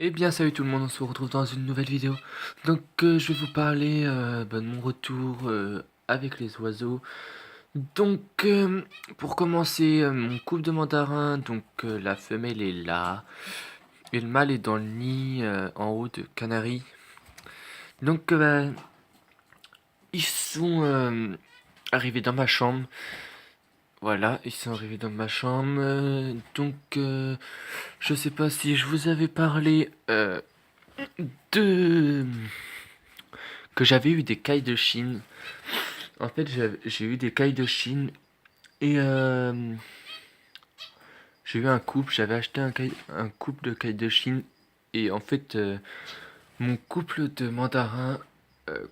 Eh bien salut tout le monde, on se retrouve dans une nouvelle vidéo. Donc je vais vous parler de mon retour avec les oiseaux. Donc pour commencer, mon couple de mandarins, donc la femelle est là. Et le mâle est dans le nid en haut de Canaries. Donc ils sont arrivés dans ma chambre. Voilà, ils sont arrivés dans ma chambre. Donc je sais pas si je vous avais parlé de que j'avais eu des cailles de Chine. En fait, j'ai eu des cailles de Chine et j'ai eu un couple. J'avais acheté un couple de cailles de Chine et en fait, mon couple de mandarins,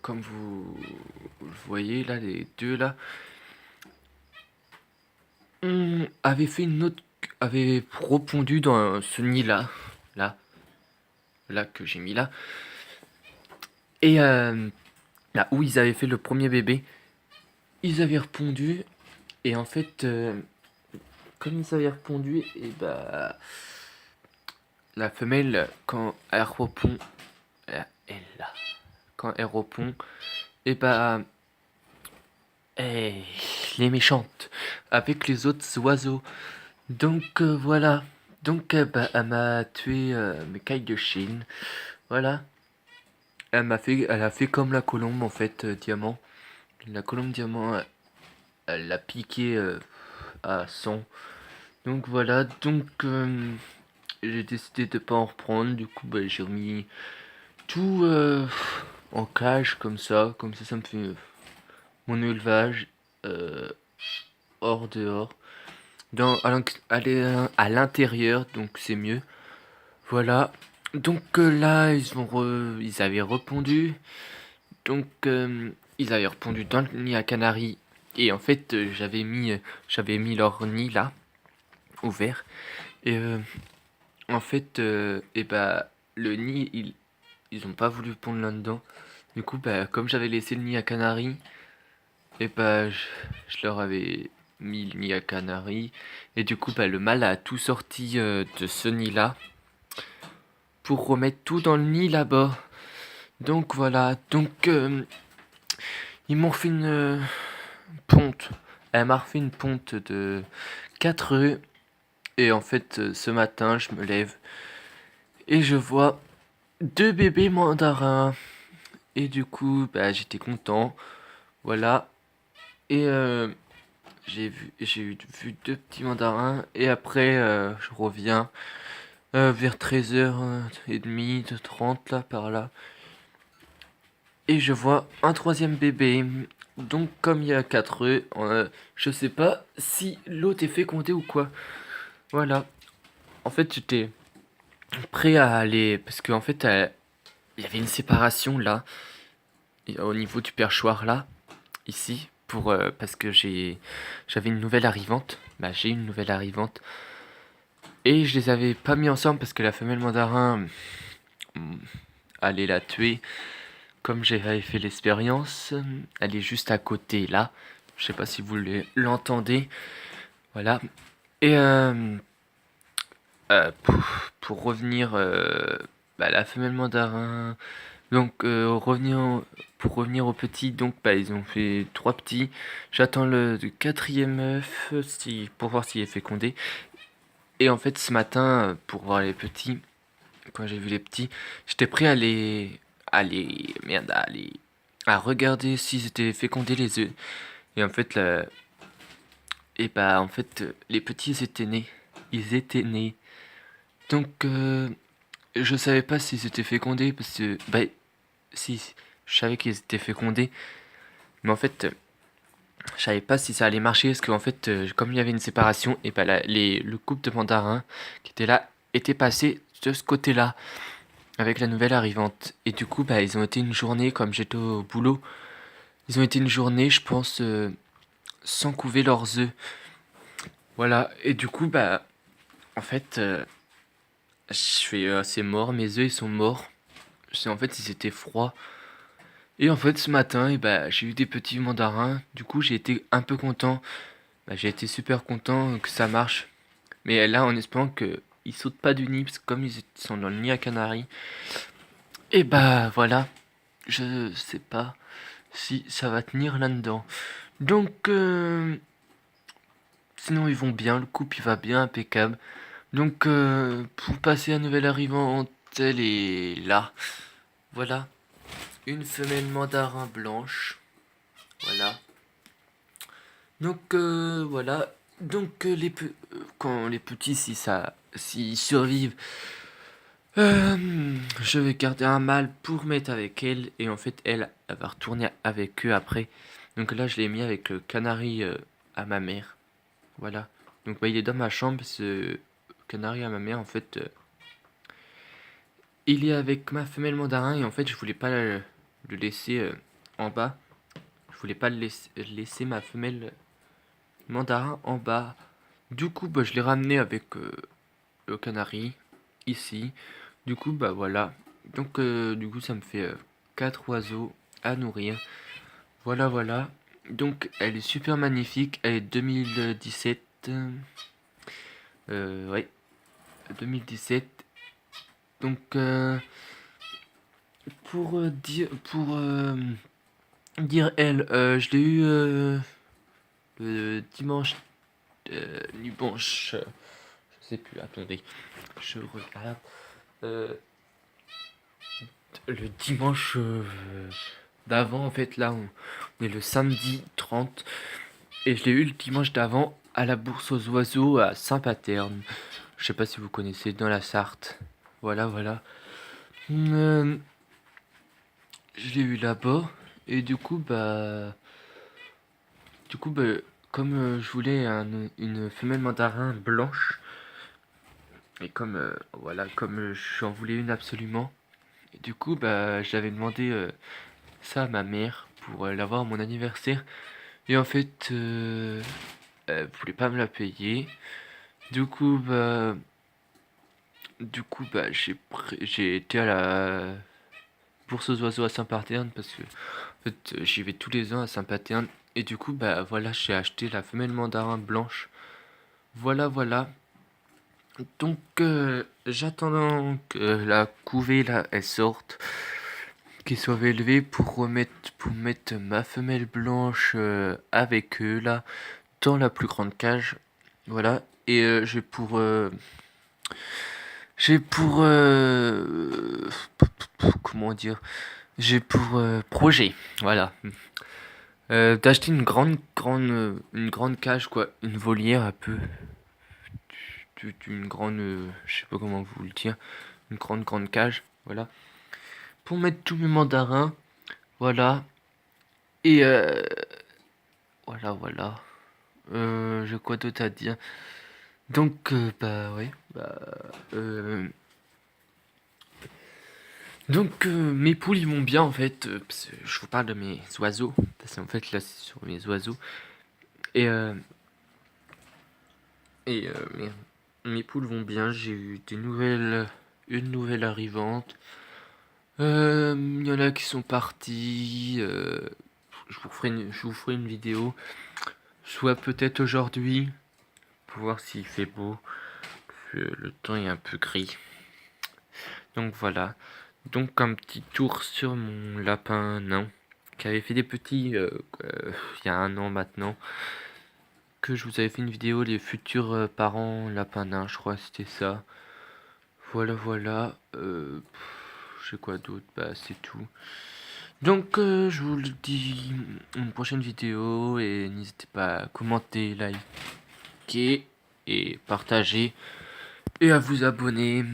comme vous le voyez là, les deux là, avait fait une autre, avait repondu dans ce nid là, là, là que j'ai mis là, et là où ils avaient fait le premier bébé, ils avaient repondu et en fait. Comme ils avaient répondu, et bah la femelle quand elle répond, elle là, quand elle répond, et bah elle est méchante avec les autres oiseaux. Donc voilà. Donc bah, elle m'a tué mes cailles de Chine. Voilà. Elle a fait comme la colombe en fait diamant. La colombe diamant, elle l'a piqué à 100. Donc voilà. Donc j'ai décidé de pas en reprendre. Du coup bah, j'ai remis tout en cage comme ça me fait mon élevage euh, hors dehors, à l'intérieur, donc c'est mieux. Voilà. Donc là ils avaient répondu, donc ils avaient répondu dans le nid à Canaries et en fait j'avais mis leur nid là ouvert et en fait et bah le nid ils ont pas voulu pondre là-dedans. Du coup, bah, comme j'avais laissé le nid à Canaries, et bah, je leur avais mis le nid à Canaries. Et du coup, bah, le mâle a tout sorti de ce nid-là pour remettre tout dans le nid là-bas. Donc voilà, donc ils m'ont fait une ponte. Elle m'a refait une ponte de 4 œufs. Et en fait, ce matin, je me lève et je vois deux bébés mandarins. Et du coup, bah, j'étais content. Voilà. Et vu deux petits mandarins. Et après, je reviens vers 13h30, 30 là, par là. Et je vois un troisième bébé. Donc, comme il y a 4 œufs, je sais pas si l'autre est fécondé ou quoi. Voilà. En fait, j'étais prêt à aller. Parce qu'en fait, il y avait une séparation là. Au niveau du perchoir là. Ici. Parce que j'avais une nouvelle arrivante. Bah, j'ai une nouvelle arrivante. Et je les avais pas mis ensemble parce que la femelle mandarin allait la tuer. Comme j'avais fait l'expérience, elle est juste à côté là. Je sais pas si vous l'entendez. Voilà. Et pour revenir, bah, la femelle mandarin. Donc pour revenir aux petits, donc bah, ils ont fait 3 petits. J'attends le quatrième œuf pour voir s'il est fécondé. Et en fait ce matin, pour voir les petits, quand j'ai vu les petits, j'étais prêt à regarder s'ils étaient fécondés les œufs. Et en fait, les petits ils étaient nés. Ils étaient nés. Donc, je savais pas s'ils étaient fécondés parce que, bah, si, je savais qu'ils étaient fécondés, mais en fait, je savais pas si ça allait marcher parce qu'en fait, comme il y avait une séparation, et bah, le couple de mandarins qui était là était passé de ce côté-là. Avec la nouvelle arrivante. Et du coup, bah, ils ont été une journée, comme j'étais au boulot, ils ont été une journée, je pense, sans couver leurs œufs. Voilà. Et du coup, bah, en fait, je fais, c'est mort, mes œufs, ils sont morts. En fait, ils étaient froids. Et en fait, ce matin, et bah, j'ai eu des petits mandarins. Du coup, j'ai été un peu content. Bah, j'ai été super content que ça marche. Mais là, en espérant que ils sautent pas du nid, parce que comme ils sont dans le nid à Canaries, et bah voilà, je sais pas si ça va tenir là-dedans. Donc, sinon ils vont bien, le couple il va bien, impeccable. Donc, pour passer à nouvelle arrivante, elle est là. Voilà, une femelle mandarin blanche. Voilà. Donc, voilà. Donc, quand les petits, s'ils survivent, je vais garder un mâle pour mettre avec elle. Et en fait, elle va retourner avec eux après. Donc là, je l'ai mis avec le canari à ma mère. Voilà. Donc, bah, il est dans ma chambre. Ce canari à ma mère, en fait, il est avec ma femelle mandarin. Et en fait, je voulais pas le laisser en bas. Je voulais pas laisser ma femelle mandarin en bas. Du coup, bah, je l'ai ramené avec le canari ici. Du coup, bah voilà. Donc, du coup, ça me fait 4 oiseaux à nourrir. Voilà, voilà. Donc, elle est super magnifique. Elle est 2017. Ouais, 2017. Donc, pour dire elle, je l'ai eu le dimanche. Je sais plus, attendez. Je regarde. Euh, le dimanche d'avant, en fait, là, on est le samedi 30. Et je l'ai eu le dimanche d'avant à la Bourse aux Oiseaux à Saint-Paterne. Je sais pas si vous connaissez, dans la Sarthe. Voilà, voilà. Euh, je l'ai eu là-bas. Et du coup, bah, comme je voulais une femelle mandarin blanche, et comme, voilà, comme j'en voulais une absolument, et du coup, bah, j'avais demandé ça à ma mère pour l'avoir à mon anniversaire. Et en fait, elle voulait pas me la payer. Du coup, bah, j'ai été à la Bourse aux Oiseaux à Saint-Paterne parce que en fait, j'y vais tous les ans à Saint-Paterne. Et du coup, bah voilà, j'ai acheté la femelle mandarin blanche. Voilà, voilà. Donc, j'attends que la couvée là, elle sorte, qu'ils soient élevés pour mettre ma femelle blanche avec eux là, dans la plus grande cage. Voilà. Et comment dire, j'ai pour projet, voilà, d'acheter une grande cage, quoi, une volière un peu, une grande, je sais pas comment vous le dire, une grande cage, voilà, pour mettre tous mes mandarins, voilà, et voilà, voilà. J'ai quoi d'autre à dire? Donc, bah ouais, bah, donc mes poules ils vont bien en fait, parce que je vous parle de mes oiseaux, parce qu'en fait là c'est sur mes oiseaux, et mes poules vont bien, j'ai eu une nouvelle arrivante, il y en a qui sont partis, je vous ferai une vidéo, soit peut-être aujourd'hui, pour voir s'il fait beau, parce que le temps est un peu gris, donc voilà. Donc un petit tour sur mon lapin nain, qui avait fait des petits il y a un an maintenant, que je vous avais fait une vidéo, les futurs parents lapin nain, je crois que c'était ça. Voilà, voilà. Je sais quoi d'autre, bah c'est tout. Donc je vous le dis, une prochaine vidéo, et n'hésitez pas à commenter, liker et partager, et à vous abonner.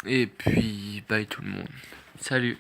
Et puis bye tout le monde. Salut.